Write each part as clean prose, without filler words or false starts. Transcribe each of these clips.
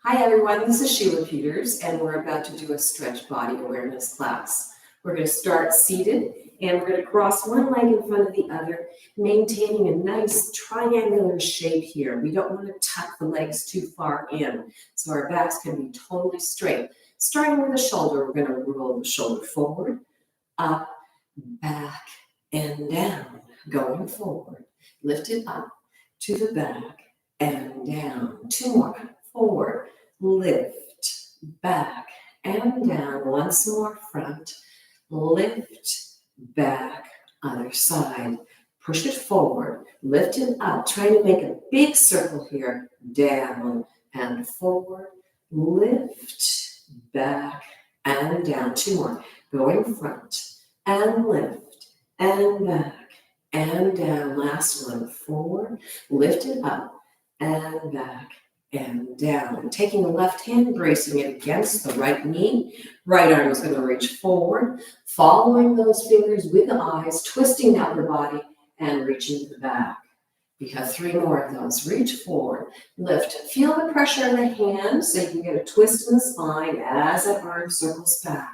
Hi everyone, this is Sheila Peters and we're about to do a stretch body awareness class. We're going to start seated and we're going to cross one leg in front of the other, maintaining a nice triangular shape here. We don't want to tuck the legs too far in, so our backs can be totally straight. Starting with the shoulder, we're going to roll the shoulder forward, up, back, and down, going forward. Lift it up to the back and down. Two more. Forward, lift, back, and down. Once more, front, lift, back, other side. Push it forward, lift it up, trying to make a big circle here. Down and forward, lift, back, and down. Two more. Going front, and lift, and back, and down. Last one. Forward, lift it up, and back, and down. Taking the left hand, bracing it against the right knee. Right arm is going to reach forward, following those fingers with the eyes, twisting the upper body and reaching to the back. We have three more of those. Reach forward, lift. Feel the pressure in the hands so you can get a twist in the spine as that arm circles back.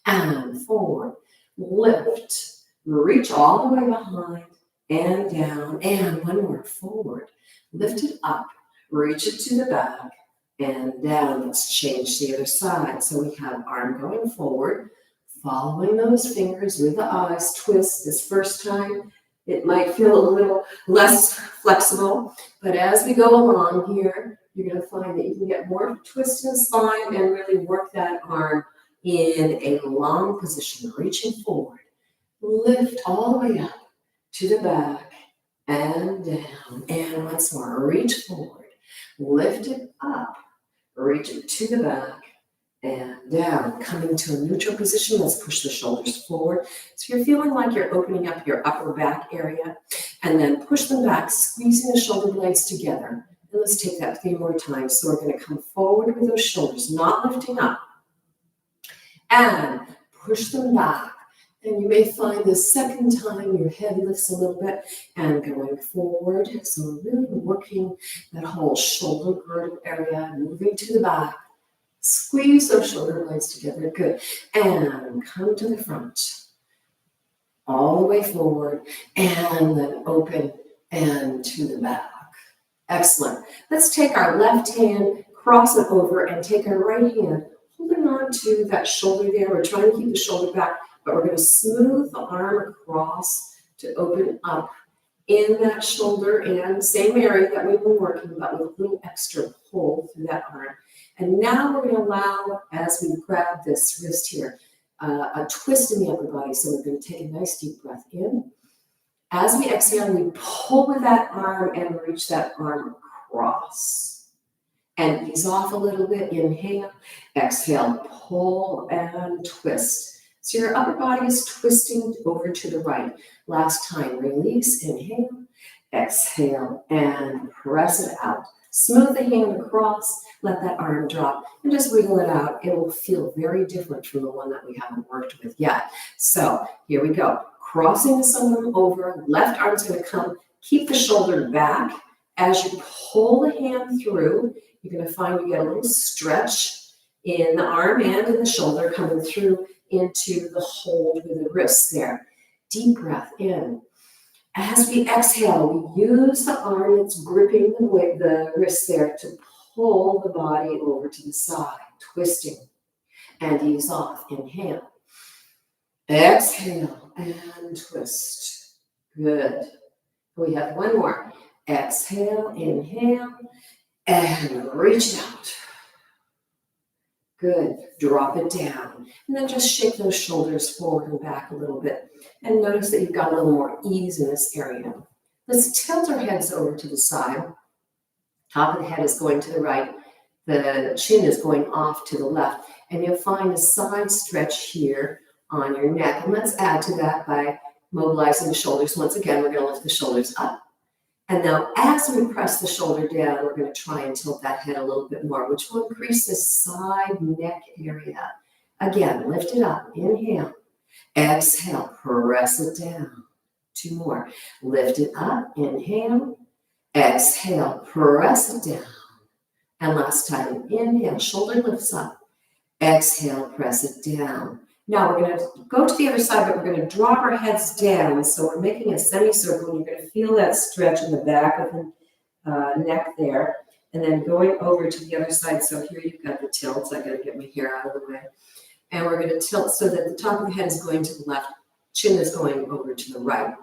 And forward, lift. Reach all the way behind and down. And one more. Forward, lift it up. Reach it to the back and down. Let's change the other side. So we have arm going forward, following those fingers with the eyes. Twist. This first time, it might feel a little less flexible, but as we go along here, you're going to find that you can get more twist in the spine and really work that arm in a long position, reaching forward. Lift all the way up to the back and down. And once more, reach forward. Lift it up, reach it to the back and down. Coming to a neutral position, let's push the shoulders forward. So you're feeling like you're opening up your upper back area and then push them back, squeezing the shoulder blades together. And let's take that 3 more times. So we're going to come forward with those shoulders, not lifting up, and push them back. And you may find the second time your head lifts a little bit and going forward. So we're really working that whole shoulder girdle area, moving to the back. Squeeze those shoulder blades together. Good. And come to the front. All the way forward. And then open and to the back. Excellent. Let's take our left hand, cross it over, and take our right hand, holding on to that shoulder there. We're trying to keep the shoulder back. But we're going to smooth the arm across to open up in that shoulder and same area that we've been working, but with a little extra pull through that arm. And now we're going to allow, as we grab this wrist here, a twist in the upper body. So we're going to take a nice deep breath in. As we exhale, we pull with that arm and reach that arm across. And ease off a little bit. Inhale, exhale, pull and twist. So your upper body is twisting over to the right. Last time, release, inhale, exhale, and press it out. Smooth the hand across, let that arm drop, and just wiggle it out. It will feel very different from the one that we haven't worked with yet. So here we go. Crossing this arm over, left arm's going to come. Keep the shoulder back. As you pull the hand through, you're going to find you get a little stretch in the arm and in the shoulder coming through into the hold with the wrists there. Deep breath in. As we exhale, we use the arm that's gripping the wrist there to pull the body over to the side, twisting, and ease off. Inhale. Exhale and twist. Good. We have one more. Exhale, inhale, and reach it out. Good. Drop it down. And then just shake those shoulders forward and back a little bit. And notice that you've got a little more ease in this area. Let's tilt our heads over to the side. Top of the head is going to the right. The chin is going off to the left. And you'll find a side stretch here on your neck. And let's add to that by mobilizing the shoulders. Once again, we're going to lift the shoulders up. And now as we press the shoulder down, we're going to try and tilt that head a little bit more, which will increase this side neck area. Again, lift it up. Inhale. Exhale. Press it down. 2 more. Lift it up. Inhale. Exhale. Press it down. And last time, inhale, shoulder lifts up. Exhale, press it down. Now we're going to go to the other side, but we're going to drop our heads down. So we're making a semicircle, and you're going to feel that stretch in the back of the neck there. And then going over to the other side. So here you've got the tilts. I got to get my hair out of the way. And we're going to tilt so that the top of the head is going to the left, chin is going over to the right.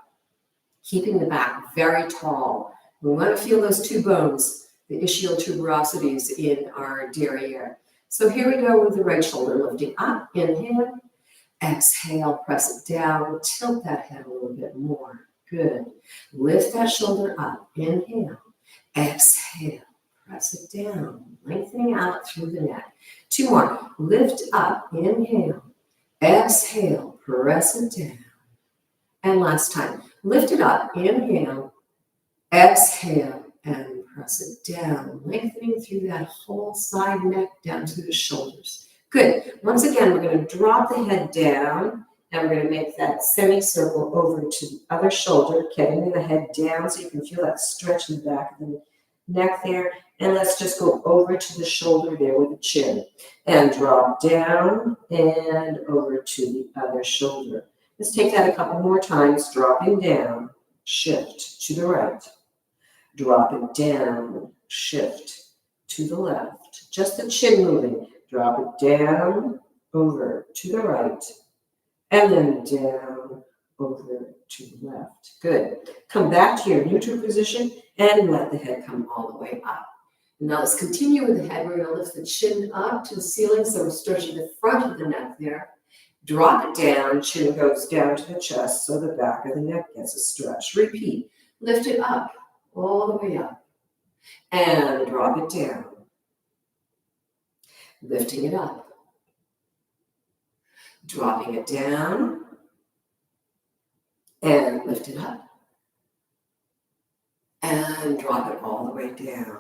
Keeping the back very tall. We want to feel those two bones, the ischial tuberosities in our derriere. So here we go with the right shoulder lifting up. Inhale. Exhale, press it down. Tilt that head a little bit more. Good. Lift that shoulder up. Inhale. Exhale. Press it down. Lengthening out through the neck. Two more. Lift up. Inhale. Exhale. Press it down. And last time. Lift it up. Inhale. Exhale. And press it down. Lengthening through that whole side neck down to the shoulders. Good. Once again, we're going to drop the head down, and we're going to make that semicircle over to the other shoulder, getting the head down so you can feel that stretch in the back of the neck there. And let's just go over to the shoulder there with the chin. And drop down and over to the other shoulder. Let's take that a couple more times. Dropping down, shift to the right. Drop it down, shift to the left. Just the chin moving. Drop it down, over to the right, and then down, over to the left. Good. Come back to your neutral position and let the head come all the way up. Now let's continue with the head. We're going to lift the chin up to the ceiling, so we're stretching the front of the neck there. Drop it down, chin goes down to the chest, so the back of the neck gets a stretch. Repeat. Lift it up, all the way up, and drop it down. Lifting it up, dropping it down, and lift it up, and drop it all the way down.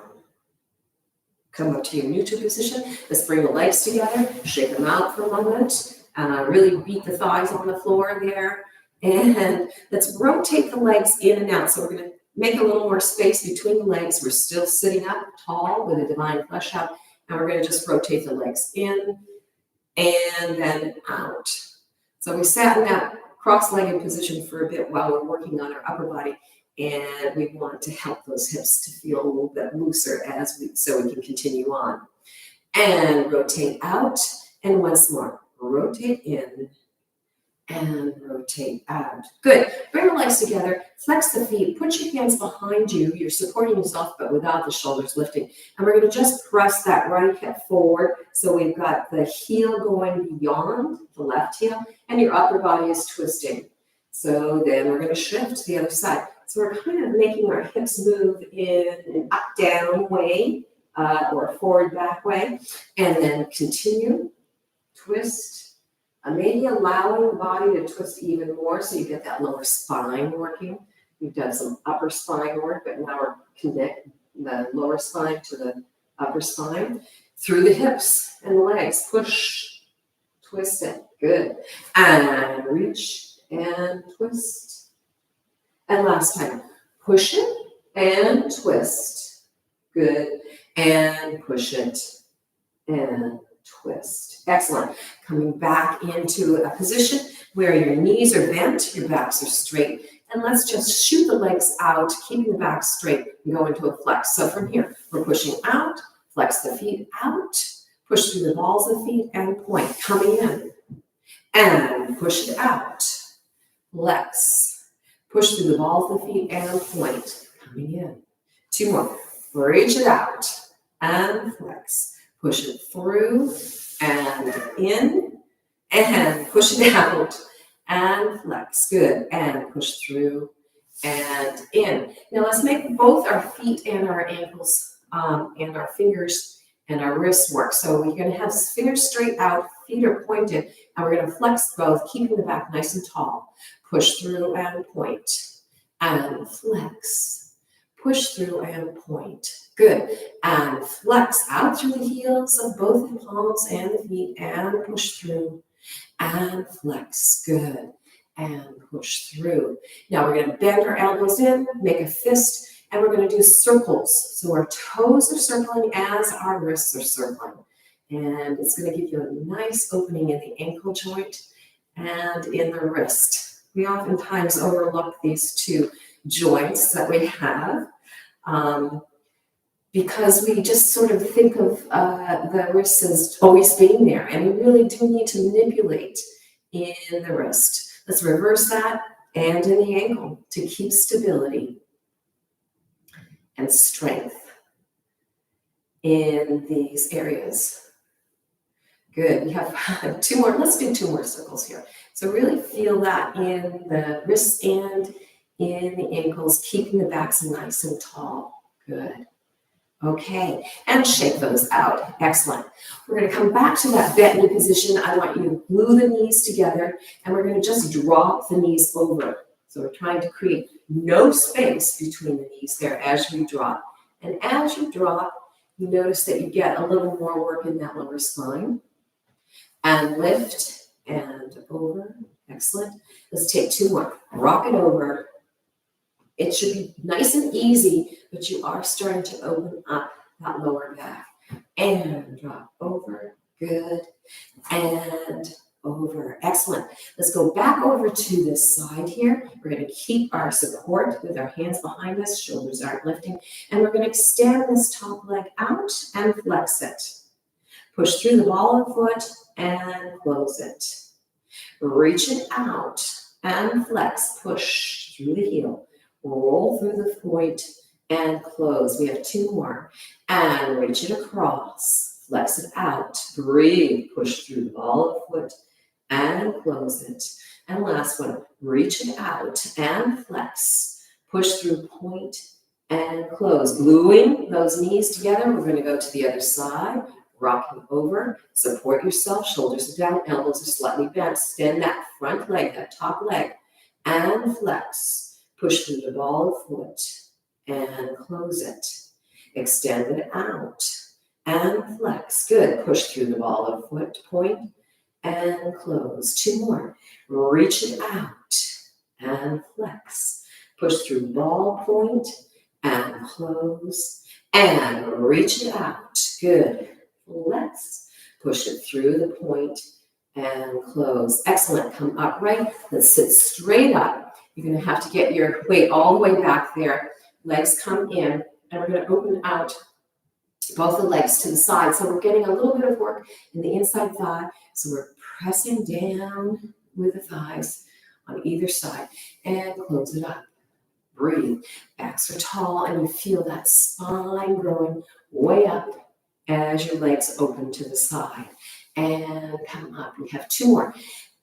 Come up to your neutral position. Let's bring the legs together, shake them out for a moment, really beat the thighs on the floor there, and let's rotate the legs in and out. So we're going to make a little more space between the legs. We're still sitting up tall with a divine flesh out. And we're going to just rotate the legs in and then out. So we sat in that cross-legged position for a bit while we're working on our upper body, and we want to help those hips to feel a little bit looser so we can continue on. And rotate out, and once more, rotate in and rotate out. Good. Bring the legs together, flex the feet, put your hands behind you. You're supporting yourself, but without the shoulders lifting. And we're going to just press that right hip forward. So we've got the heel going beyond the left heel, and your upper body is twisting. So then we're going to shift to the other side. So we're kind of making our hips move in an up-down way, or a forward-back way. And then continue, twist. Maybe allowing the body to twist even more so you get that lower spine working. We've done some upper spine work, but now we're connecting the lower spine to the upper spine. Through the hips and the legs. Push, twist it. Good. And reach and twist. And last time. Push it and twist. Good. And push it and twist. Excellent. Coming back into a position where your knees are bent, your backs are straight. And let's just shoot the legs out, keeping the back straight, and go into a flex. So from here, we're pushing out, flex the feet out, push through the balls of the feet, and point. Coming in. And push it out. Flex. Push through the balls of the feet, and point. Coming in. Two more. Reach it out. And flex. Push it through and in and push it out and flex. Good. And push through and in. Now let's make both our feet and our ankles and our fingers and our wrists work. So we're going to have fingers straight out, feet are pointed, and we're going to flex both, keeping the back nice and tall. Push through and point and flex. Push through and point. Good. And flex out through the heels of both the palms and the feet and push through and flex. Good. And push through. Now we're going to bend our elbows in, make a fist, And we're going to do circles. So our toes are circling as our wrists are circling. And it's going to give you a nice opening in the ankle joint and in the wrist. We oftentimes overlook these two joints that we have because we just sort of think of the wrist as always being there. And we really do need to manipulate in the wrist. Let's reverse that and in the ankle to keep stability and strength in these areas. Good, we have 2 more, let's do 2 more circles here. So really feel that in the wrists and in the ankles, keeping the backs nice and tall. Good. Okay, and shake those out. Excellent. We're going to come back to that bent knee position. I want you to glue the knees together, and we're going to just drop the knees over. So we're trying to create no space between the knees there as we drop. And as you drop, you notice that you get a little more work in that lower spine. And lift and over. Excellent. Let's take 2 more. Rock it over. It should be nice and easy, but you are starting to open up that lower back. And drop over. Good. And over. Excellent. Let's go back over to this side here. We're going to keep our support with our hands behind us. Shoulders aren't lifting. And we're going to extend this top leg out and flex it. Push through the ball of the foot and close it. Reach it out and flex. Push through the heel. Roll through the point and close. We have 2 more. And reach it across. Flex it out. Breathe. Push through the ball of the foot and close it. And last one. Reach it out and flex. Push through point and close. Gluing those knees together. We're going to go to the other side. Rocking over, support yourself, shoulders are down, elbows are slightly bent, extend that front leg, that top leg, and flex. Push through the ball of foot and close it. Extend it out and flex. Good. Push through the ball of foot, point, and close. 2 more. Reach it out and flex. Push through ball, point, and close. And reach it out. Good. Flex, push it through the point and close. Excellent. Come upright. Let's sit straight up. You're going to have to get your weight all the way back there. Legs come in, and we're going to open out both the legs to the side. So we're getting a little bit of work in the inside thigh. So we're pressing down with the thighs on either side and close it up. Breathe. Backs are tall, and you feel that spine growing way up as your legs open to the side. And come up. We have 2 more.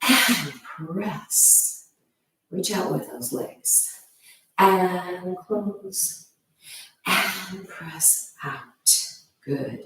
And press. Reach out with those legs. And close. And press out. Good.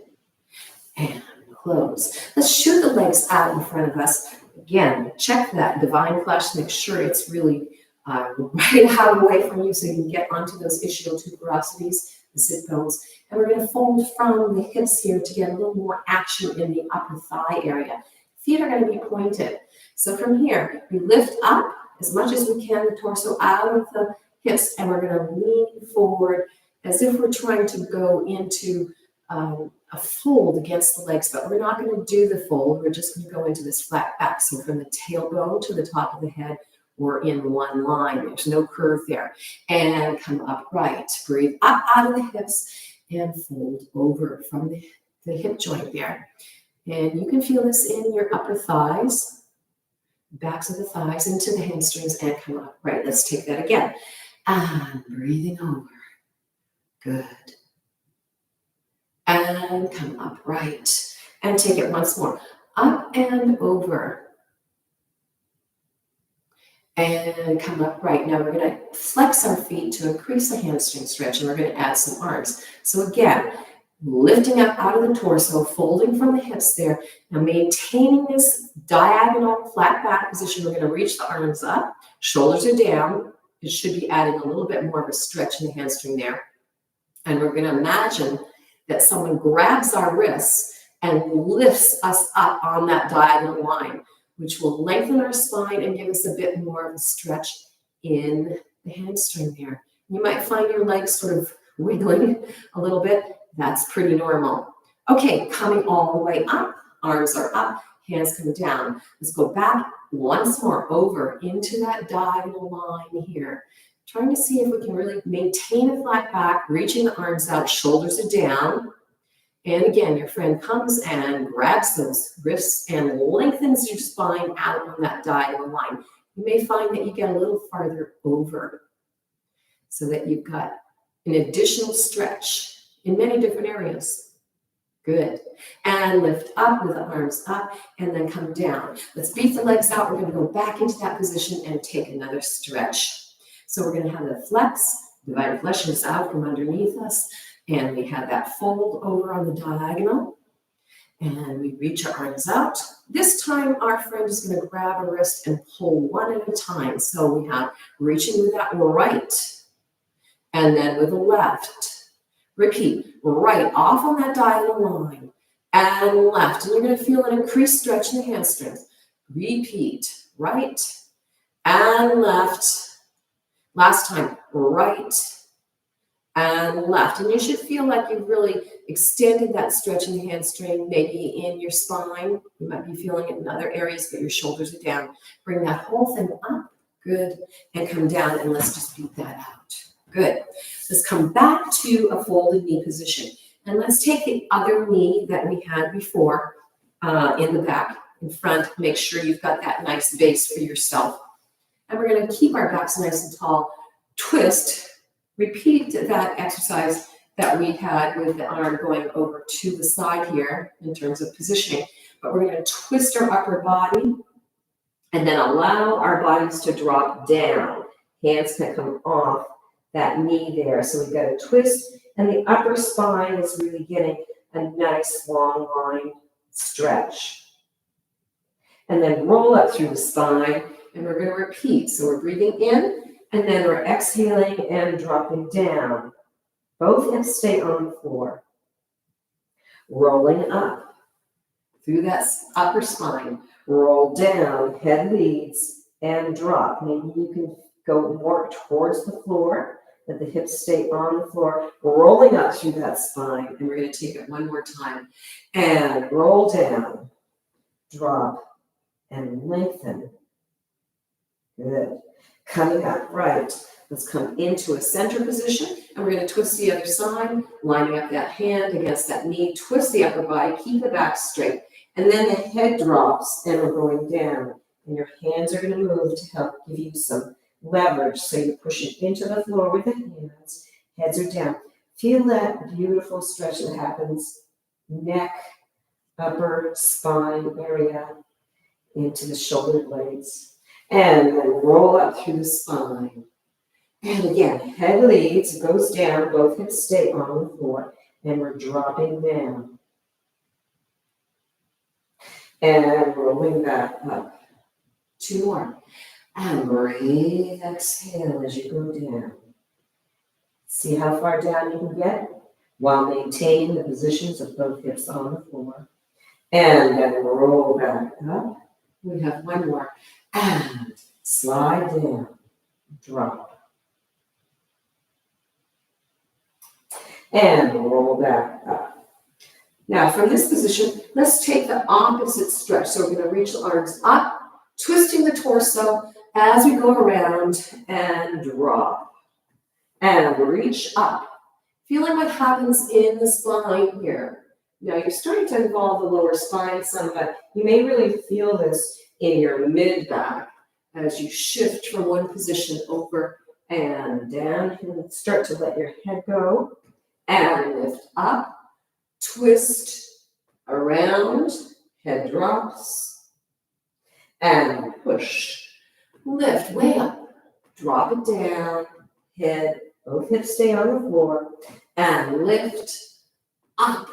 And close. Let's shoot the legs out in front of us. Again, check that divine flash. Make sure it's really right out away from you so you can get onto those ischial tuberosities, the sit bones. And we're going to fold from the hips here to get a little more action in the upper thigh area. Feet are going to be pointed. So from here, we lift up as much as we can, the torso out of the hips, and we're going to lean forward as if we're trying to go into a fold against the legs, but we're not going to do the fold. We're just going to go into this flat back. So from the tailbone to the top of the head, we're in one line. There's no curve there. And come upright. Breathe up out of the hips and fold over from the hip joint there. And you can feel this in your upper thighs, backs of the thighs into the hamstrings, and come upright. Let's take that again. And breathing over. Good. And come upright. And take it once more. Up and over. And come upright. Now we're going to flex our feet to increase the hamstring stretch, and we're going to add some arms. So again, lifting up out of the torso, folding from the hips there. Now maintaining this diagonal flat back position, we're going to reach the arms up, shoulders are down. It should be adding a little bit more of a stretch in the hamstring there. And we're going to imagine that someone grabs our wrists and lifts us up on that diagonal line, which will lengthen our spine and give us a bit more of a stretch in the hamstring there. You might find your legs sort of wiggling a little bit, that's pretty normal. Okay, coming all the way up, arms are up, hands come down. Let's go back once more over into that diagonal line here. Trying to see if we can really maintain a flat back, reaching the arms out, shoulders are down. And again, your friend comes and grabs those wrists and lengthens your spine out on that diagonal line. You may find that you get a little farther over so that you've got an additional stretch in many different areas. Good. And lift up with the arms up and then come down. Let's beat the legs out. We're going to go back into that position and take another stretch. So we're going to have the flex, divided flesh is out from underneath us. And we have that fold over on the diagonal. And we reach our arms out. This time, our friend is going to grab a wrist and pull one at a time. So we have reaching with that right, and then with the left. Repeat, right off on that diagonal line, and left. And you're going to feel an increased stretch in the hamstrings. Repeat, right and left. Last time, right and left. And you should feel like you've really extended that stretch in the hamstring, maybe in your spine. You might be feeling it in other areas, but your shoulders are down. Bring that whole thing up. Good. And come down, and let's just beat that out. Good. Let's come back to a folded knee position. And let's take the other knee that we had before in the back, in front. Make sure you've got that nice base for yourself. And we're going to keep our backs nice and tall. Twist. Repeat that exercise that we had with the arm going over to the side here in terms of positioning. But we're going to twist our upper body and then allow our bodies to drop down. Hands can come off that knee there. So we've got a twist, and the upper spine is really getting a nice long line stretch. And then roll up through the spine, and we're going to repeat. So we're breathing in, and then we're exhaling and dropping down. Both hips stay on the floor. Rolling up through that upper spine. Roll down, head leads, and drop. Maybe you can go more towards the floor, that the hips stay on the floor. Rolling up through that spine, and we're going to take it one more time. And roll down, drop, and lengthen. Good. Coming up right. Let's come into a center position, and we're going to twist the other side, lining up that hand against that knee, twist the upper body, keep the back straight, and then the head drops, and we're going down, and your hands are going to move to help give you some leverage, so you're pushing into the floor with the hands, heads are down. Feel that beautiful stretch that happens, neck, upper spine area, into the shoulder blades, and then roll up through the spine. And again, head leads, goes down, both hips stay on the floor, and we're dropping down. And rolling back up. Two more. And breathe, exhale as you go down. See how far down you can get while maintaining the positions of both hips on the floor. And then roll back up. We have one more. And slide down, drop. And roll back up. Now from this position, let's take the opposite stretch. So we're going to reach the arms up, twisting the torso as we go around and drop. And reach up. Feeling what happens in the spine here. Now you're starting to involve the lower spine some, but you may really feel this in your mid-back as you shift from one position over and down. And start to let your head go. And lift up, twist, around, head drops, and push. Lift way up, drop it down, head, both hips stay on the floor, and lift, up,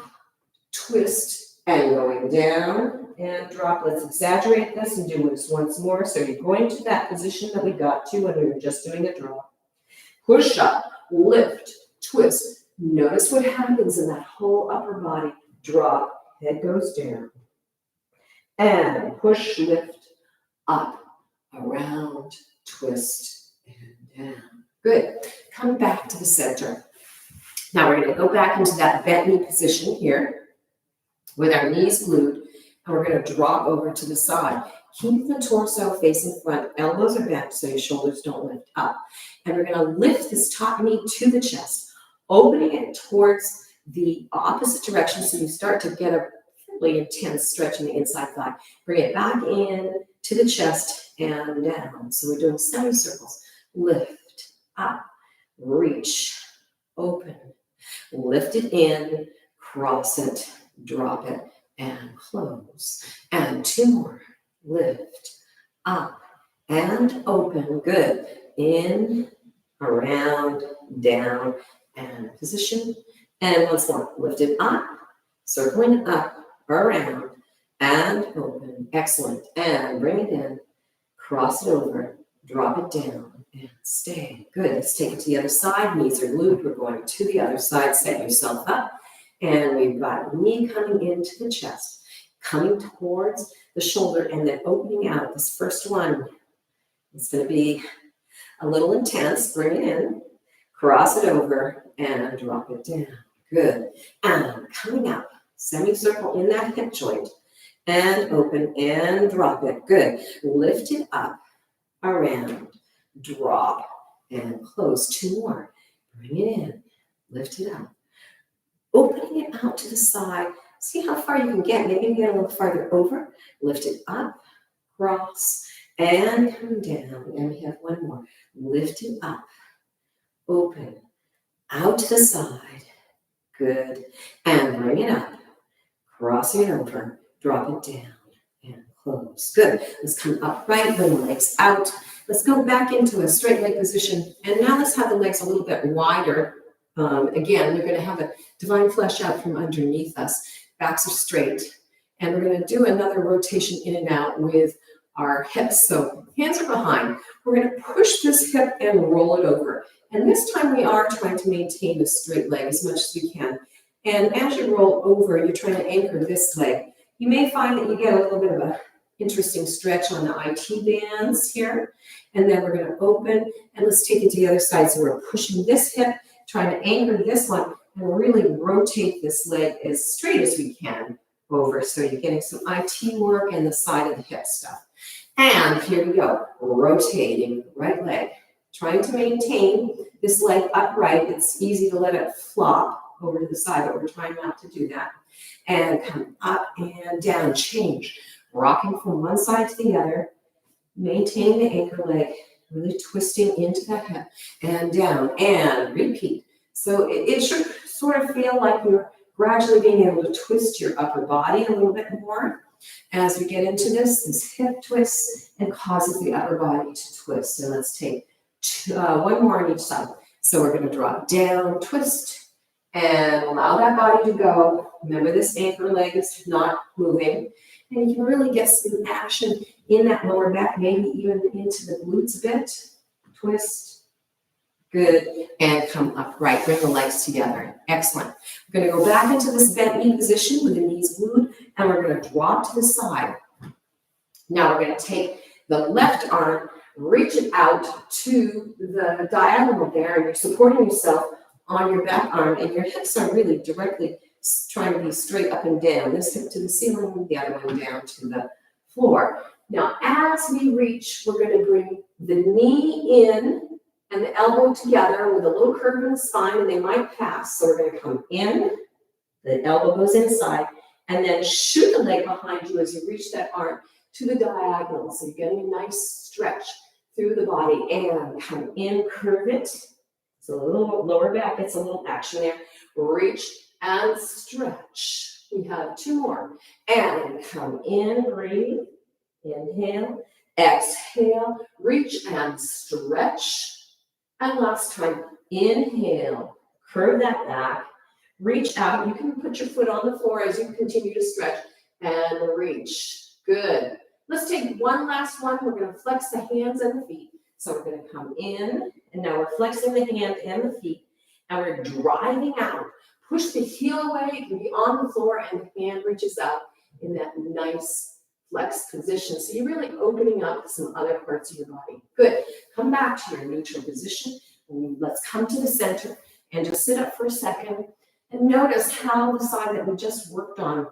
twist, and going down, and drop. Let's exaggerate this and do this once more. So you're going to that position that we got to when we were just doing a drop. Push up, lift, twist. Notice what happens in that whole upper body. Drop, head goes down. And push, lift, up, around, twist, and down. Good. Come back to the center. Now we're going to go back into that bent knee position here with our knees glued, and we're going to drop over to the side. Keep the torso facing front, elbows are bent so your shoulders don't lift up. And we're going to lift this top knee to the chest, opening it towards the opposite direction so you start to get a really intense stretch in the inside thigh. Bring it back in to the chest and down. So we're doing semicircles. Lift, up, reach, open, lift it in, cross it, drop it, and close. And two more. Lift, up, and open. Good. In, around, down, and position. And once more. Lift it up, circling up, around, and open. Excellent. And bring it in, cross it over, drop it down, and stay. Good. Let's take it to the other side. Knees are glued. We're going to the other side. Set yourself up. And we've got knee coming into the chest, coming towards the shoulder, and then opening out. This first one is going to be a little intense. Bring it in, cross it over, and drop it down. Good. And coming up, semicircle in that hip joint, and open and drop it. Good. Lift it up, around, drop, and close. Two more. Bring it in, lift it up, opening it out to the side. See how far you can get. Maybe get a little farther over. Lift it up, cross, and come down. And we have one more. Lift it up, open, out to the side. Good. And bring it up, cross it over, drop it down, and close. Good. Let's come upright, bring the legs out. Let's go back into a straight leg position. And now let's have the legs a little bit wider. Again, we're going to have a divine flesh out from underneath us. Backs are straight. And we're going to do another rotation in and out with our hips. So hands are behind. We're going to push this hip and roll it over. And this time we are trying to maintain a straight leg as much as we can. And as you roll over, you're trying to anchor this leg. You may find that you get a little bit of an interesting stretch on the IT bands here. And then we're going to open. And let's take it to the other side. So we're pushing this hip, trying to anchor this one, and really rotate this leg as straight as we can over. So you're getting some IT work and the side of the hip stuff. And here we go, rotating right leg. Trying to maintain this leg upright. It's easy to let it flop over to the side, but we're trying not to do that. And come up and down, change. Rocking from one side to the other, maintaining the anchor leg, really twisting into that hip and down, and repeat. So it should sort of feel like you're gradually being able to twist your upper body a little bit more. As we get into this hip twists and causes the upper body to twist. And let's take one more on each side. So we're going to drop down, twist, and allow that body to go. Remember, this anchor leg is not moving. And you can really get some action in that lower back, maybe even into the glutes a bit. Twist. Good. And come upright. Bring the legs together. Excellent. We're going to go back into this bent knee position with the knees glued, and we're going to drop to the side. Now we're going to take the left arm, reach it out to the diagonal there, and you're supporting yourself on your back arm, and your hips are really directly trying to be straight up and down. This hip to the ceiling, the other one down to the floor. Now, as we reach, we're going to bring the knee in and the elbow together with a little curve in the spine, and they might pass. So we're going to come in, the elbow goes inside, and then shoot the leg behind you as you reach that arm to the diagonal. So you're getting a nice stretch through the body, and come in, curve it. So a little lower back gets a little action there. Reach and stretch. We have two more. And come in, breathe. Inhale, exhale, reach and stretch. And last time, inhale, curve that back, reach out. You can put your foot on the floor as you continue to stretch and reach. Good. Let's take one last one. We're going to flex the hands and the feet. So we're going to come in, and now we're flexing the hand and the feet, and we're driving out. Push the heel away. You can be on the floor, and the hand reaches out in that nice flex position. So you're really opening up some other parts of your body. Good. Come back to your neutral position. And let's come to the center And just sit up for a second and notice how the side that we just worked on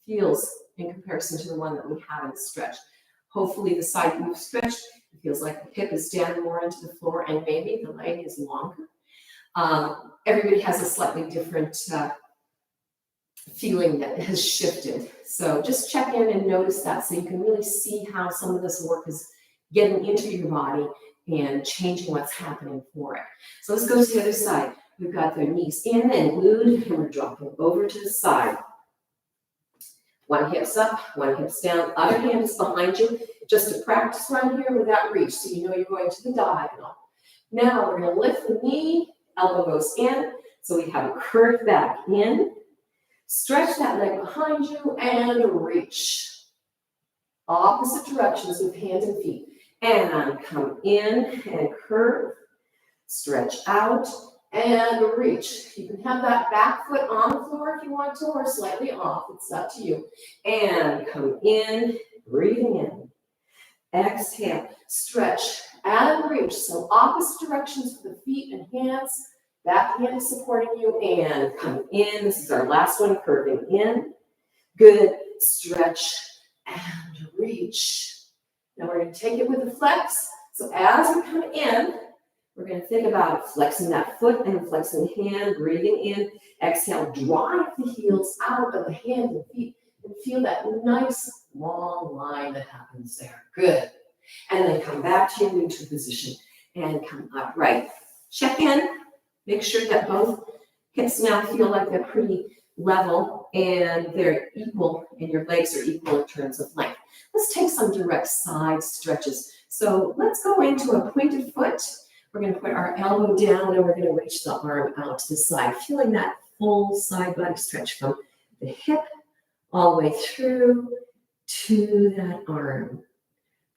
feels in comparison to the one that we haven't stretched. Hopefully the side you've stretched, it feels like the hip is down more into the floor and maybe the leg is longer. Everybody has a slightly different feeling that has shifted. So just check in and notice that so you can really see how some of this work is getting into your body and changing what's happening for it. So let's go to the other side. We've got the knees in and glued, and we're dropping over to the side. One hip's up, one hip's down, other hand is behind you. Just to practice right here with that reach so you know you're going to the diagonal. Now we're going to lift the knee, elbow goes in, so we have a curved back in. Stretch that leg behind you and reach. Opposite directions with hands and feet. And come in and curve. Stretch out and reach. You can have that back foot on the floor if you want to, or slightly off. It's up to you. And come in, breathing in. Exhale, stretch and reach. So opposite directions for the feet and hands. Back hand is supporting you and come in. This is our last one, curving in. Good. Stretch and reach. Now we're going to take it with a flex. So as we come in, we're going to think about flexing that foot and flexing the hand, breathing in. Exhale, drive the heels out of the hand and feet and feel that nice long line that happens there. Good. And then come back to your neutral position and come upright. Check in. Make sure that both hips now feel like they're pretty level and they're equal and your legs are equal in terms of length. Let's take some direct side stretches. So let's go into a pointed foot. We're going to put our elbow down and we're going to reach the arm out to the side, feeling that full side body stretch from the hip all the way through to that arm.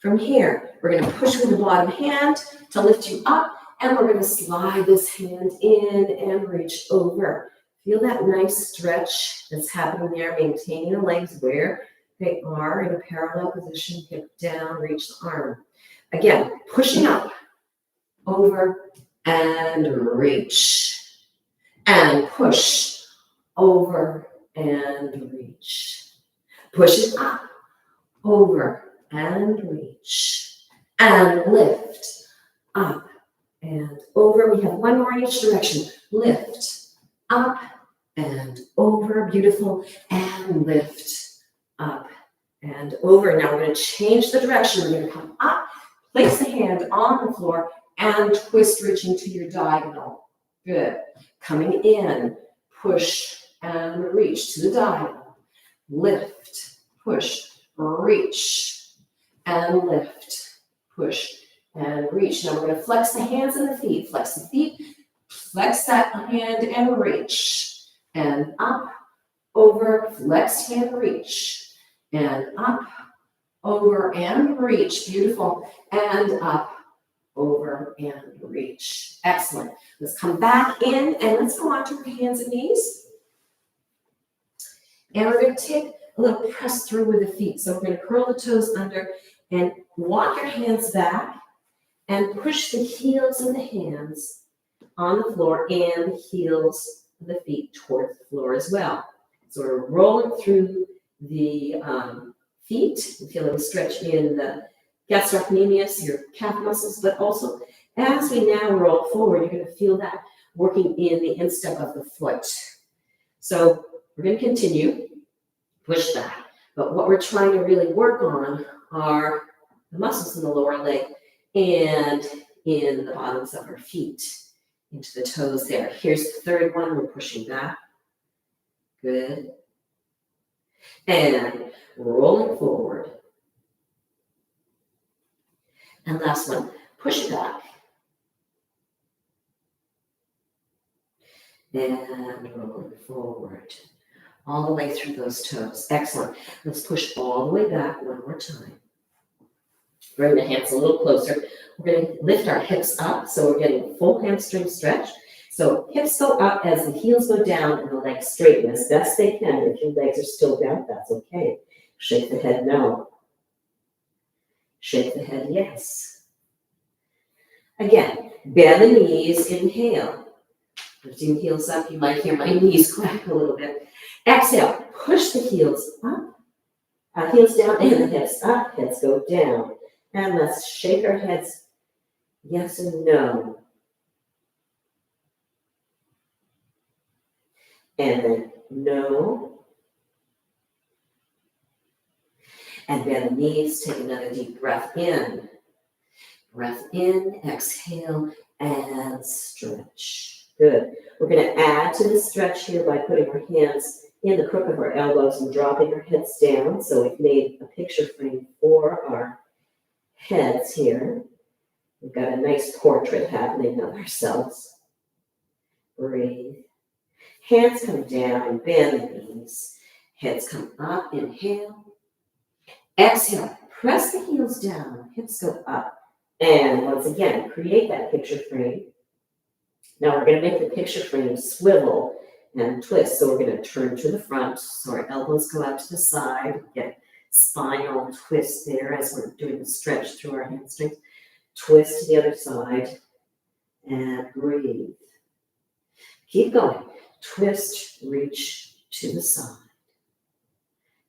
From here, we're going to push with the bottom hand to lift you up. And we're going to slide this hand in and reach over. Feel that nice stretch that's happening there, maintaining the legs where they are in a parallel position, hip down, reach the arm. Again, pushing up, over, and reach. And push, over, and reach. Push it up, over, and reach. And lift, up, and over. We have one more in each direction. Lift, up, and over. Beautiful. And lift, up, and over. Now we're going to change the direction. We're going to come up, place the hand on the floor, and twist, reaching to your diagonal. Good. Coming in, push, and reach to the diagonal. Lift, push, reach, and lift, push, and reach. Now we're going to flex the hands and the feet. Flex the feet, flex that hand and reach. And up, over, flex hand, reach. And up, over, and reach. Beautiful. And up, over, and reach. Excellent. Let's come back in and let's go on to our hands and knees. And we're going to take a little press through with the feet. So we're going to curl the toes under and walk your hands back. And push the heels of the hands on the floor and the heels of the feet towards the floor as well. So we're rolling through the feet. You feel a stretch in the gastrocnemius, your calf muscles, but also as we now roll forward, you're going to feel that working in the instep of the foot. So we're going to continue, push that. But what we're trying to really work on are the muscles in the lower leg and in the bottoms of our feet, into the toes there. Here's the third one. We're pushing back. Good. And rolling forward. And last one, push back. And rolling forward. All the way through those toes. Excellent. Let's push all the way back one more time. Bring the hands a little closer. We're going to lift our hips up, so we're getting full hamstring stretch. So hips go up as the heels go down and the legs straighten as best they can. If your legs are still bent, that's okay. Shake the head no. Shake the head yes. Again, bend the knees, inhale. Lifting the heels up, you might hear my knees crack a little bit. Exhale, push the heels up, heels down, and the hips up, heads go down. And let's shake our heads, yes and no. And then no. And bend the knees, take another deep breath in. Breath in, exhale, and stretch. Good. We're going to add to the stretch here by putting our hands in the crook of our elbows and dropping our heads down. So we've made a picture frame for our heads here. We've got a nice portrait happening of ourselves. Breathe. Hands come down, bend the knees. Heads come up, inhale. Exhale, press the heels down, hips go up. And once again, create that picture frame. Now we're going to make the picture frame swivel and twist. So we're going to turn to the front. So our elbows go out to the side. Get spinal twist there as we're doing the stretch through our hamstrings. Twist to the other side and breathe. Keep going. Twist, reach to the side.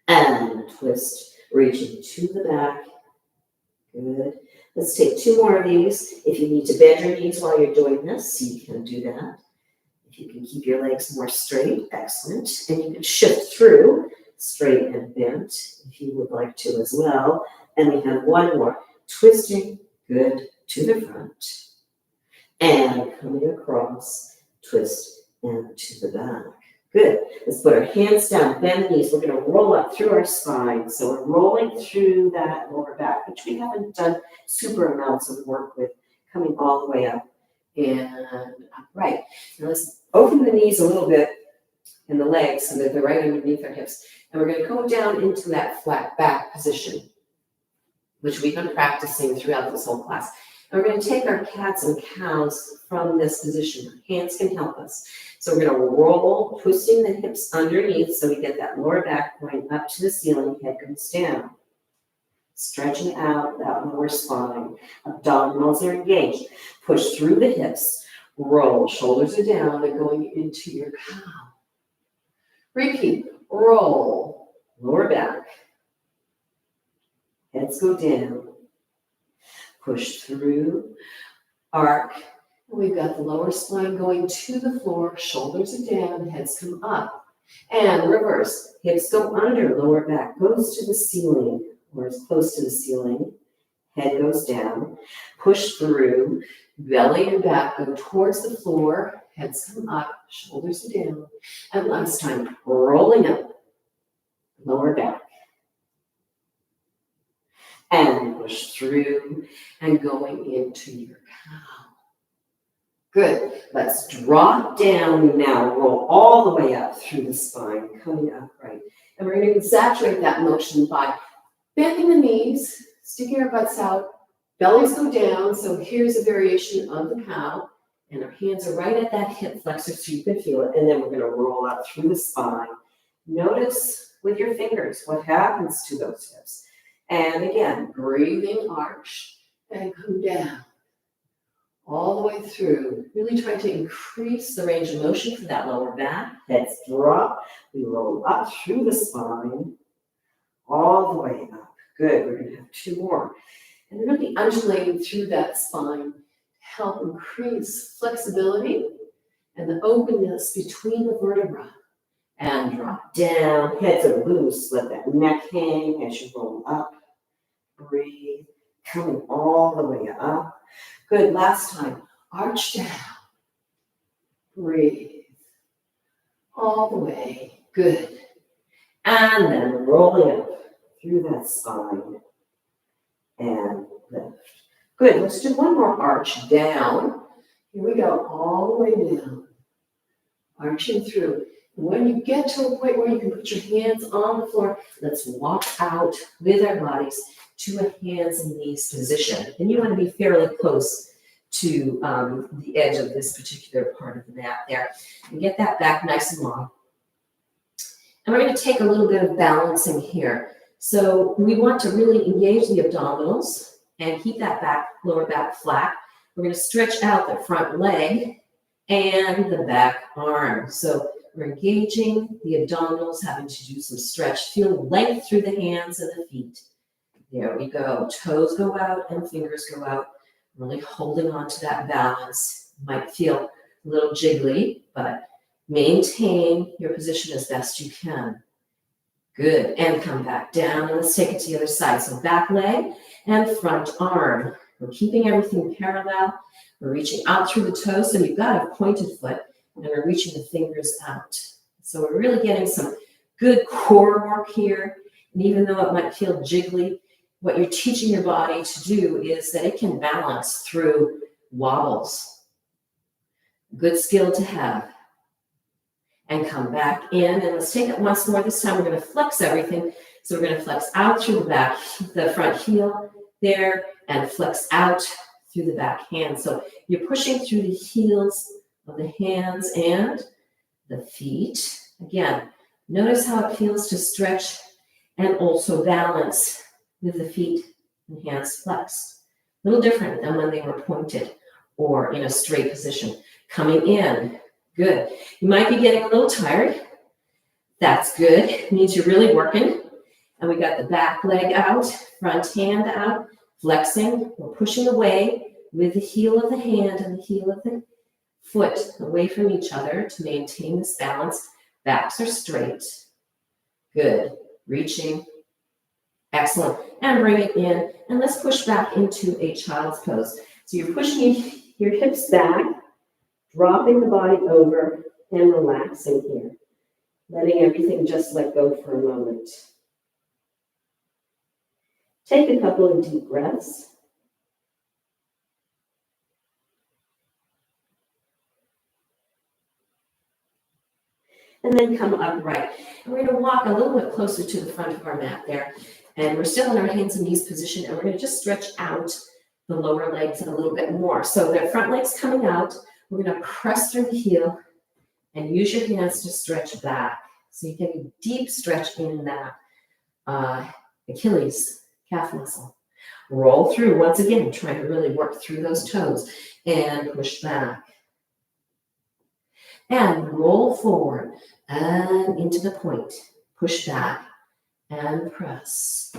And twist, reaching to the back. Good. Let's take 2 more of these. If you need to bend your knees while you're doing this, you can do that. If you can keep your legs more straight, excellent. And you can shift through straight and bent if you would like to as well. And we have 1 more. Twisting, good, to the front. And coming across, twist, and to the back. Good. Let's put our hands down, bend the knees. We're going to roll up through our spine. So we're rolling through that lower back, which we haven't done super amounts of work with, coming all the way up and upright. Now let's open the knees a little bit and the legs so that they're right underneath our hips. And we're going to go down into that flat back position, which we've been practicing throughout this whole class. And we're going to take our cats and cows from this position. Hands can help us. So we're going to roll, twisting the hips underneath so we get that lower back going up to the ceiling, head goes down. Stretching out that lower spine. Abdominals are engaged. Push through the hips. Roll, shoulders are down and going into your cow. Repeat, roll, lower back. Heads go down. Push through, arc. We've got the lower spine going to the floor, shoulders are down, heads come up. And reverse, hips go under, lower back goes to the ceiling, or as close to the ceiling, head goes down. Push through, belly and back go towards the floor, heads come up, shoulders are down. And last time, rolling up, lower back. And push through and going into your cow. Good. Let's drop down now. Roll all the way up through the spine, coming upright. And we're going to exaggerate that motion by bending the knees, sticking our butts out, bellies go down. So here's a variation of the cow. And our hands are right at that hip flexor so you can feel it. And then we're going to roll up through the spine. Notice with your fingers what happens to those hips. And again, breathing arch and come down all the way through. Really trying to increase the range of motion for that lower back. Heads drop. We roll up through the spine all the way up. Good. We're going to have 2 more. And we're going to be undulating through that spine to help increase flexibility and the openness between the vertebrae. And drop down. Heads are loose. Let that neck hang as you roll up. Breathe, coming all the way up. Good, last time, arch down. Breathe, all the way, good. And then rolling up through that spine and lift. Good, let's do 1 more arch down. Here we go, all the way down. Arching through. When you get to a point where you can put your hands on the floor, let's walk out with our bodies to a hands and knees position. And you want to be fairly close to the edge of this particular part of the mat there. And get that back nice and long. And we're going to take a little bit of balancing here. So we want to really engage the abdominals and keep that back, lower back flat. We're going to stretch out the front leg and the back arm. So we're engaging the abdominals, having to do some stretch. Feel length through the hands and the feet. There we go. Toes go out and fingers go out. Really holding on to that balance. Might feel a little jiggly, but maintain your position as best you can. Good. And come back down. And let's take it to the other side. So back leg and front arm. We're keeping everything parallel. We're reaching out through the toes. So you've got a pointed foot, and we're reaching the fingers out. So we're really getting some good core work here. And even though it might feel jiggly, what you're teaching your body to do is that it can balance through wobbles. Good skill to have. And come back in, and let's take it once more. This time we're going to flex everything. So we're going to flex out through the back, the front heel there, and flex out through the back hand. So you're pushing through the heels of the hands and the feet. Again, notice how it feels to stretch and also balance with the feet and hands flexed. A little different than when they were pointed or in a straight position. Coming in. Good. You might be getting a little tired. That's good. It means you're really working. And we got the back leg out, front hand out, flexing. We're pushing away with the heel of the hand and the heel of the foot away from each other to maintain this balance. Backs are straight. Good. Reaching. Excellent. And bring it in. And let's push back into a child's pose. So you're pushing your hips back, dropping the body over and relaxing here. Letting everything just let go for a moment. Take a couple of deep breaths. And then come upright. And we're going to walk a little bit closer to the front of our mat there. And we're still in our hands and knees position, and we're going to just stretch out the lower legs a little bit more. So the front leg's coming out. We're going to press through the heel and use your hands to stretch back. So you get a deep stretch in that Achilles calf muscle. Roll through once again, trying to really work through those toes and push back. And roll forward and into the point. Push back and press.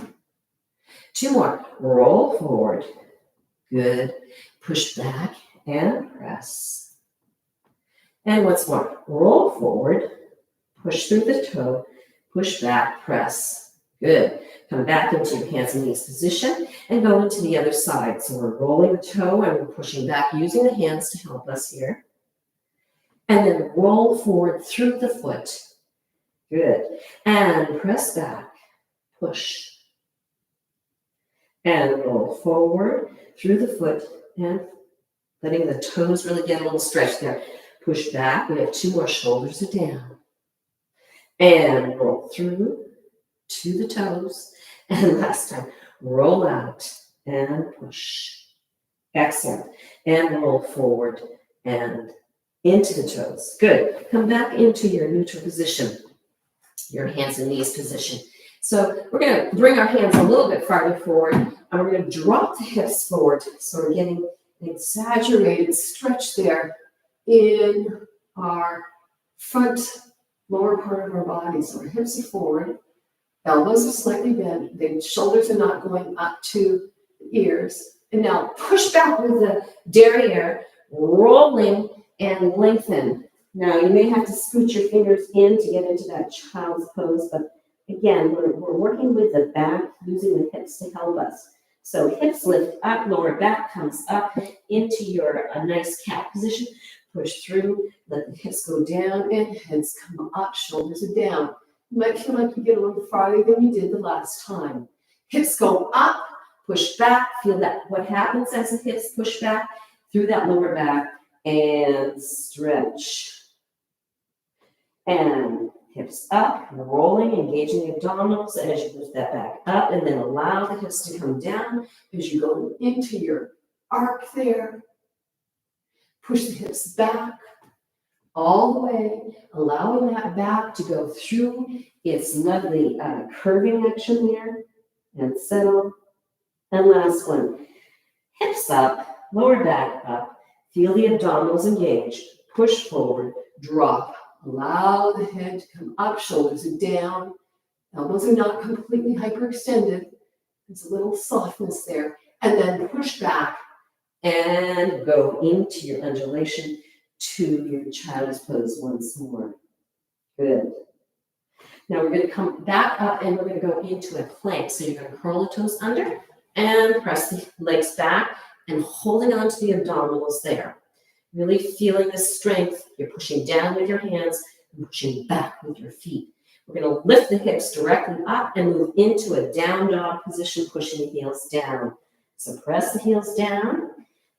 Two more. Roll forward. Good. Push back and press. And once more. Roll forward. Push through the toe. Push back. Press. Good. Come back into your hands and knees position and go into the other side. So we're rolling the toe and we're pushing back using the hands to help us here. And then roll forward through the foot. Good. And press back. Push. And roll forward through the foot and letting the toes really get a little stretch there. Push back. We have two more. Shoulders are down. And roll through to the toes. And last time, roll out and push. Excellent. And roll forward and into the toes. Good. Come back into your neutral position, your hands and knees position. So we're going to bring our hands a little bit farther forward, and we're going to drop the hips forward. So we're getting an exaggerated stretch there in our front lower part of our body. So our hips are forward, elbows are slightly bent, the shoulders are not going up to the ears. And now push back with the derriere, rolling and lengthen. Now you may have to scoot your fingers in to get into that child's pose, but again, we're working with the back, using the hips to help us. So hips lift up, lower back comes up into your nice cat position. Push through, let the hips go down, and heads come up, shoulders are down. You might feel like you get a little farther than you did the last time. Hips go up, push back, feel that what happens as the hips push back through that lower back, and stretch. And hips up, rolling, engaging the abdominals as you lift that back up, and then allow the hips to come down as you go into your arc there. Push the hips back all the way, allowing that back to go through its lovely curving action there, and settle. And last one, hips up, lower back up, feel the abdominals engaged. push forward, drop. Allow the head to come up, shoulders are down. Elbows are not completely hyperextended. There's a little softness there. And then push back and go into your undulation to your child's pose once more. Good. Now we're going to come back up and we're going to go into a plank. So you're going to curl the toes under and press the legs back and holding on to the abdominals there. Really feeling the strength. You're pushing down with your hands and pushing back with your feet. We're going to lift the hips directly up and move into a down dog position, pushing the heels down. So press the heels down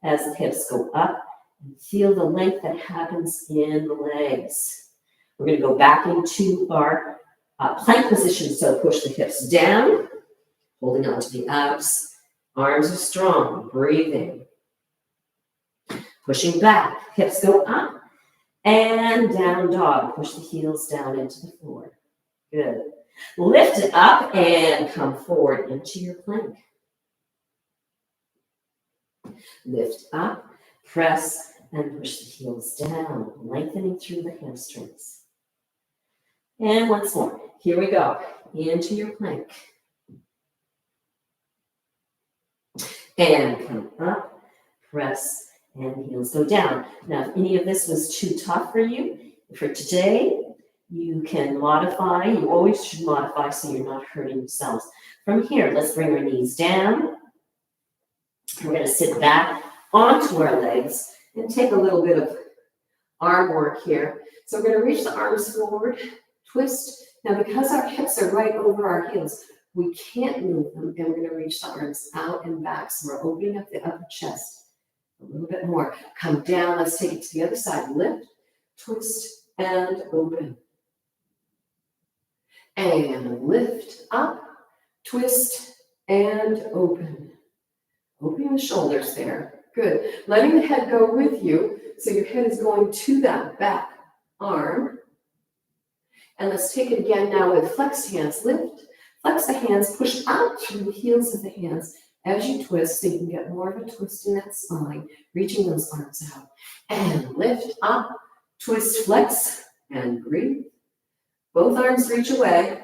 as the hips go up and feel the length that happens in the legs. We're going to go back into our plank position. So push the hips down, holding on to the abs. Arms are strong, breathing. Pushing back, hips go up and down dog. Push the heels down into the floor. Good. Lift it up and come forward into your plank. Lift up, press, and push the heels down, lengthening through the hamstrings. And once more. Here we go. Into your plank. And come up, press, and heels go down. Now, if any of this was too tough for you, for today, you can modify. You always should modify so you're not hurting yourselves. From here, let's bring our knees down. We're going to sit back onto our legs and take a little bit of arm work here. So we're going to reach the arms forward, twist. Now, because our hips are right over our heels, we can't move them, and we're going to reach the arms out and back. So we're opening up the upper chest a little bit more. Come down. Let's take it to the other side. Lift, twist, and open. And lift up, twist, and open. Opening the shoulders there. Good. Letting the head go with you. So your head is going to that back arm. And let's take it again now with flexed hands. Lift, flex the hands, push out through the heels of the hands as you twist so you can get more of a twist in that spine, reaching those arms out. And lift up, twist, flex, and breathe. Both arms reach away.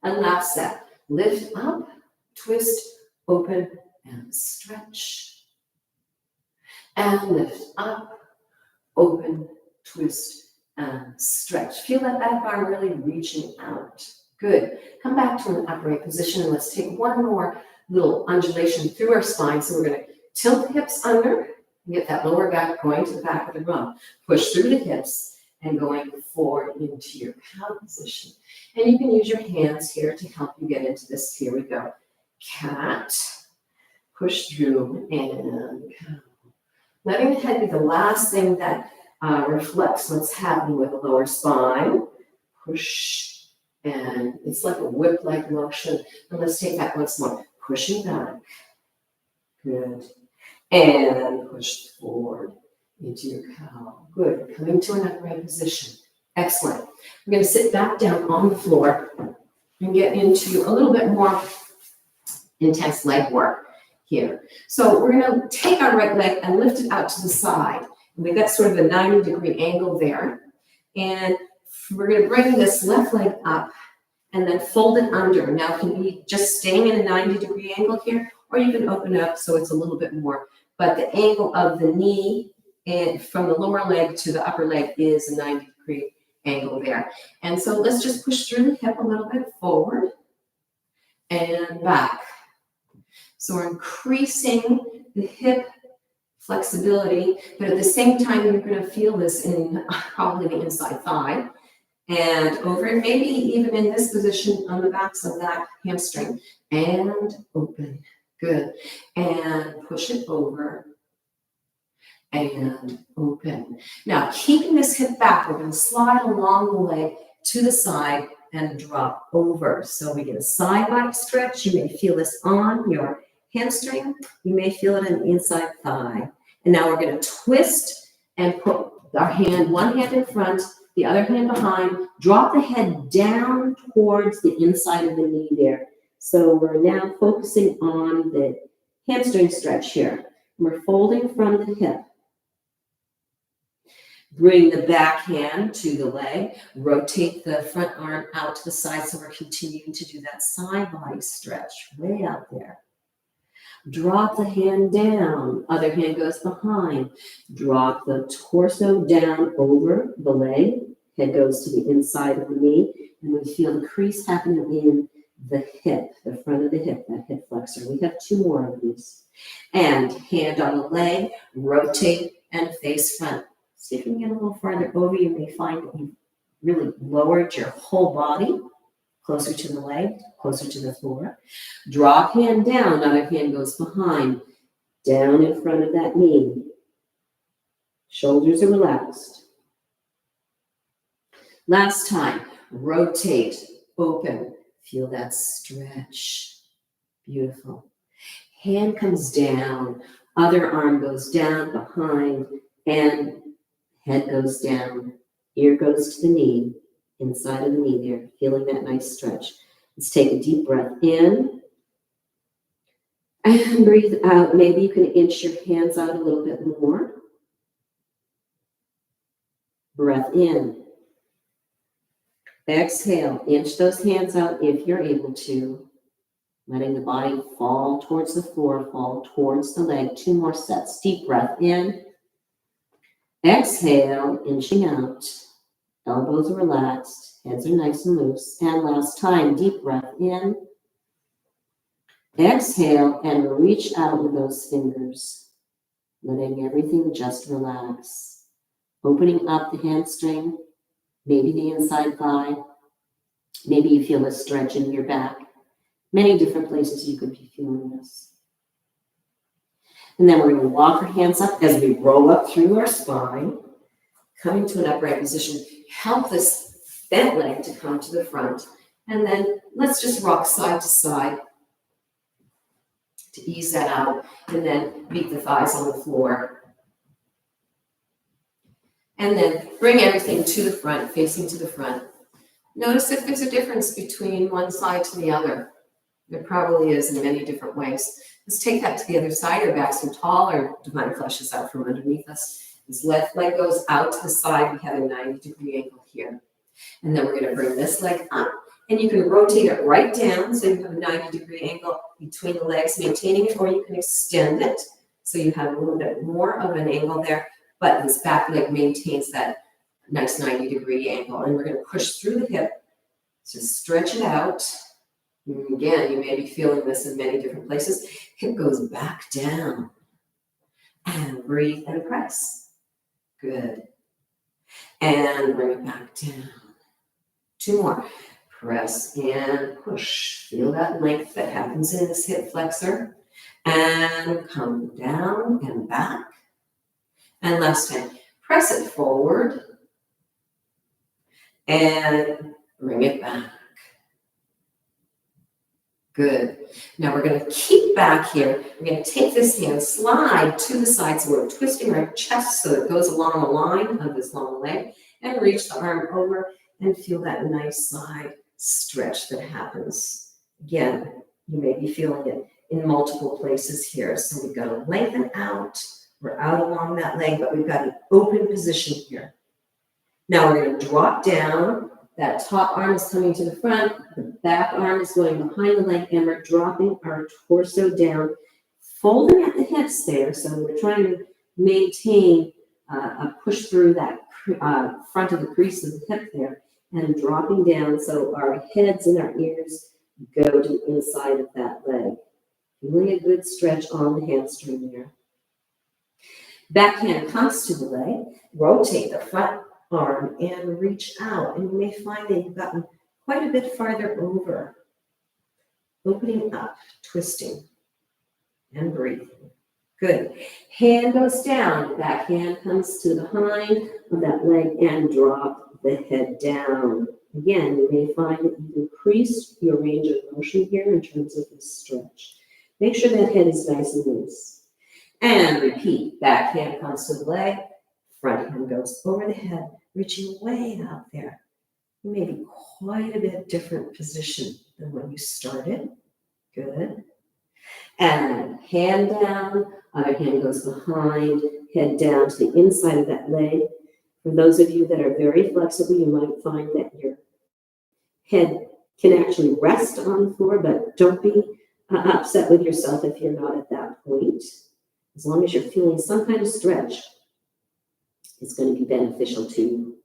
And last set. Lift up, twist, open, and stretch. And lift up, open, twist, and stretch. Feel that back arm really reaching out. Good. Come back to an upright position, and let's take one more little undulation through our spine. So we're going to tilt the hips under and get that lower back going to the back of the rump. Push through the hips and going forward into your cow position. And you can use your hands here to help you get into this. Here we go. Cat. Push through and cow. Letting the head be the last thing that reflects what's happening with the lower spine. Push, and it's like a whip-like motion. And let's take that once more. Pushing back. Good. And push forward into your cow. Good. Coming to an upright position. Excellent. We're going to sit back down on the floor and get into a little bit more intense leg work here. So we're going to take our right leg and lift it out to the side. And we've got sort of a 90-degree angle there. And we're going to bring this left leg up and then fold it under. Now, it can be just staying in a 90-degree angle here, or you can open up so it's a little bit more. But the angle of the knee and from the lower leg to the upper leg is a 90-degree angle there. And so let's just push through the hip a little bit forward and back. So we're increasing the hip flexibility, but at the same time, you're going to feel this in probably the inside thigh and over, and maybe even in this position on the backs of that hamstring. And open. Good. And push it over and open. Now, keeping this hip back, we're going to slide along the leg to the side and drop over. So we get a side body stretch. You may feel this on your hamstring. You may feel it in the inside thigh. And now we're going to twist and put our hand, one hand in front, the other hand behind. Drop the head down towards the inside of the knee there. So we're now focusing on the hamstring stretch here. We're folding from the hip. Bring the back hand to the leg. Rotate the front arm out to the side, so we're continuing to do that side body stretch way out there. Drop the hand down. Other hand goes behind. Drop the torso down over the leg. Head goes to the inside of the knee. And we feel the crease happening in the hip, the front of the hip, that hip flexor. We have 2 more of these. And hand on the leg, rotate and face front. See if you can get a little farther over. You may find that you've really lowered your whole body closer to the leg, closer to the floor. Drop hand down, other hand goes behind, down in front of that knee. Shoulders are relaxed. Last time, rotate, open, feel that stretch. Beautiful. Hand comes down, other arm goes down behind, and head goes down, ear goes to the knee, inside of the knee there, feeling that nice stretch. Let's take a deep breath in and breathe out. Maybe you can inch your hands out a little bit more. Breath in. Exhale, inch those hands out if you're able to. Letting the body fall towards the floor, fall towards the leg. 2 more sets. Deep breath in. Exhale, inching out. Elbows are relaxed. Heads are nice and loose. And last time, deep breath in. Exhale and reach out with those fingers. Letting everything just relax. Opening up the hamstring, maybe the inside thigh. Maybe you feel a stretch in your back. Many different places you could be feeling this. And then we're going to walk our hands up as we roll up through our spine, coming to an upright position. Help this bent leg to come to the front. And then let's just rock side to side to ease that out. And then beat the thighs on the floor. And then bring everything to the front, facing to the front. Notice if there's a difference between one side to the other. There probably is in many different ways. Let's take that to the other side. Our backs are tall. Our divine flesh is out from underneath us. This left leg goes out to the side. We have a 90-degree angle here. And then we're going to bring this leg up. And you can rotate it right down so you have a 90-degree angle between the legs, maintaining it, or you can extend it so you have a little bit more of an angle there. But this back leg maintains that nice 90-degree angle. And we're going to push through the hip to stretch it out. And again, you may be feeling this in many different places. Hip goes back down. And breathe and press. Good. And bring it back down. 2 more. Press and push. Feel that length that happens in this hip flexor. And come down and back. And last time, press it forward. And bring it back. Good. Now we're going to keep back here. We're going to take this hand, slide to the side, so we're twisting our chest so it goes along the line of this long leg, and reach the arm over and feel that nice side stretch that happens. Again, you may be feeling it in multiple places here. So we've got to lengthen out. We're out along that leg, but we've got an open position here. Now we're going to drop down. That top arm is coming to the front, the back arm is going behind the leg, and we're dropping our torso down, folding at the hips there. So we're trying to maintain a push through that front of the crease of the hip there, and dropping down so our heads and our ears go to the inside of that leg. Really a good stretch on the hamstring there. Back hand comes to the leg, rotate the front arm and reach out, and you may find that you've gotten quite a bit farther over. Opening up, twisting, and breathing. Good. Hand goes down, back hand comes to the behind of that leg and drop the head down. Again, you may find that you've increased your range of motion here in terms of this stretch. Make sure that head is nice and loose. And repeat, back hand comes to the leg, front hand goes over the head, reaching way out there. You may be quite a bit different position than when you started. Good. And hand down, other hand goes behind, head down to the inside of that leg. For those of you that are very flexible, you might find that your head can actually rest on the floor, but don't be upset with yourself if you're not at that point. As long as you're feeling some kind of stretch, it's going to be beneficial to you.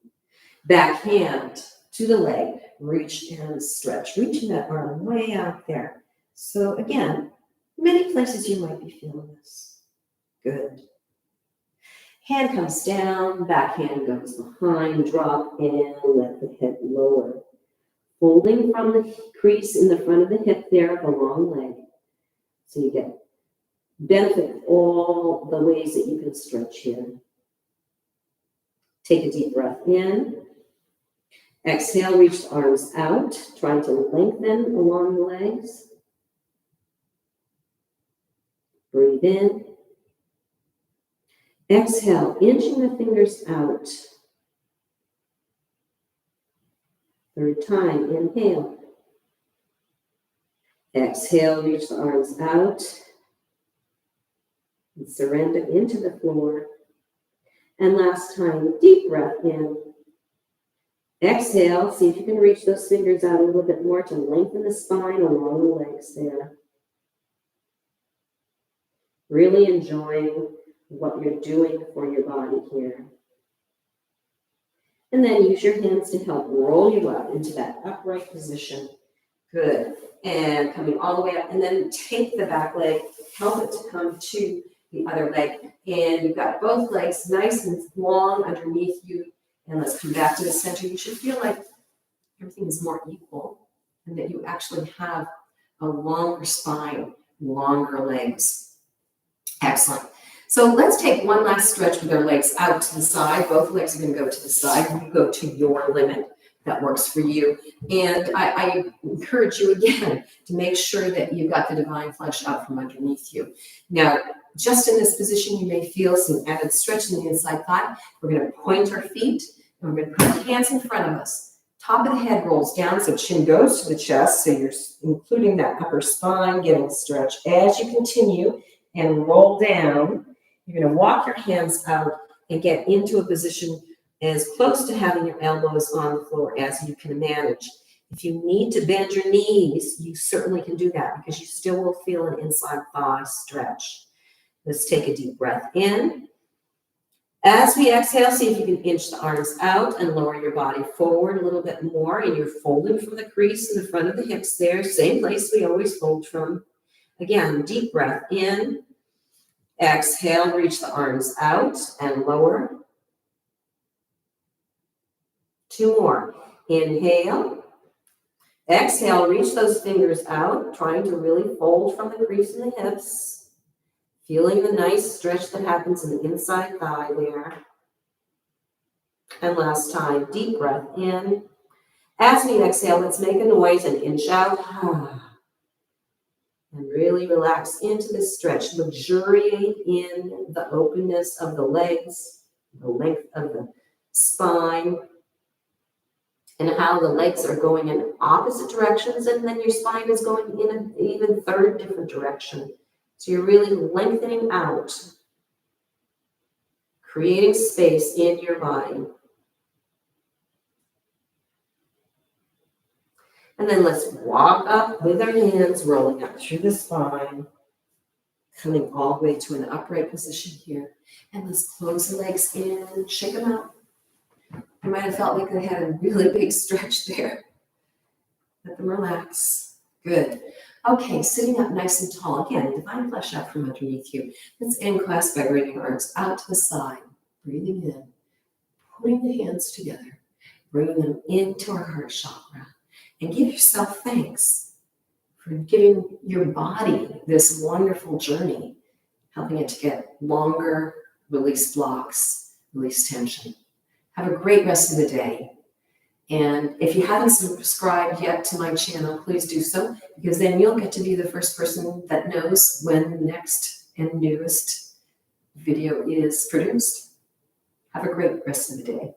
Back hand to the leg, reach and stretch, reaching that arm way out there. So again, many places you might be feeling this. Good. Hand comes down, back hand goes behind, drop and let the head lower. Folding from the crease in the front of the hip there of the long leg. So you get benefit of all the ways that you can stretch here. Take a deep breath in. Exhale, reach the arms out, trying to lengthen along the legs. Breathe in. Exhale, inching the fingers out. Third time, inhale. Exhale, reach the arms out. And surrender into the floor. And last time, deep breath in. Exhale, see if you can reach those fingers out a little bit more to lengthen the spine along the legs there. Really enjoying what you're doing for your body here. And then use your hands to help roll you up into that upright position. Good. And coming all the way up. And then take the back leg, help it to come to the other leg. And you've got both legs nice and long underneath you. And let's come back to the center. You should feel like everything is more equal and that you actually have a longer spine, longer legs. Excellent. So let's take one last stretch with our legs out to the side. Both legs are going to go to the side. You go to your limit that works for you. And I encourage you again to make sure that you've got the divine flesh out from underneath you. Now, just in this position, you may feel some added stretch in the inside thigh. We're going to point our feet and we're going to put our hands in front of us. Top of the head rolls down, so chin goes to the chest. So you're including that upper spine, getting a stretch. As you continue and roll down, you're going to walk your hands out and get into a position as close to having your elbows on the floor as you can manage. If you need to bend your knees, you certainly can do that because you still will feel an inside thigh stretch. Let's take a deep breath in. As we exhale, see if you can inch the arms out and lower your body forward a little bit more. And you're folding from the crease in the front of the hips there. Same place we always fold from. Again, deep breath in. Exhale, reach the arms out and lower. 2 more. Inhale. Exhale, reach those fingers out, trying to really fold from the crease in the hips. Feeling the nice stretch that happens in the inside thigh there. And last time, deep breath in. As we exhale, let's make a noise and inch out. And really relax into this stretch. Luxuriate in the openness of the legs, the length of the spine, and how the legs are going in opposite directions, and then your spine is going in an even third different direction. So you're really lengthening out, creating space in your body. And then let's walk up with our hands, rolling up through the spine, coming all the way to an upright position here. And let's close the legs in, shake them out. You might have felt like they had a really big stretch there. Let them relax. Good. Okay, sitting up nice and tall. Again, divine flesh out from underneath you. Let's end class by bringing arms out to the side. Breathing in, putting the hands together, bringing them into our heart chakra. And give yourself thanks for giving your body this wonderful journey, helping it to get longer, release blocks, release tension. Have a great rest of the day. And if you haven't subscribed yet to my channel, please do so, because then you'll get to be the first person that knows when the next and newest video is produced. Have a great rest of the day.